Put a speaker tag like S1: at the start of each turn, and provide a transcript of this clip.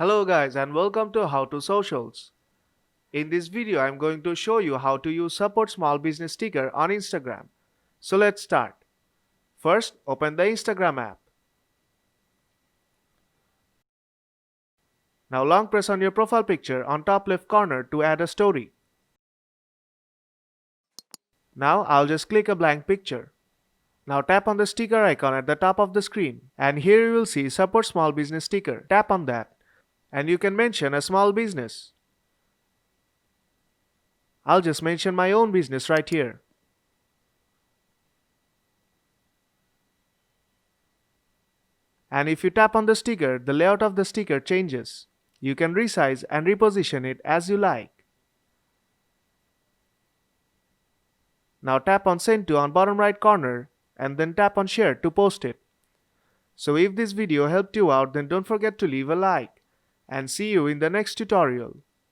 S1: Hello guys and welcome to How to Socials. In this video I'm going to show you how to use support small business sticker on Instagram. So let's start. First, open the Instagram app. Now long press on your profile picture on top left corner to add a story. Now I'll just click a blank picture. Now tap on the sticker icon at the top of the screen and here you will see support small business sticker. Tap on that and you can mention a small business. I'll just mention my own business right here. And if you tap on the sticker, the layout of the sticker changes. You can resize and reposition it as you like. Now tap on Send to on bottom right corner and then tap on Share to post it. So if this video helped you out, then don't forget to leave a like and see you in the next tutorial.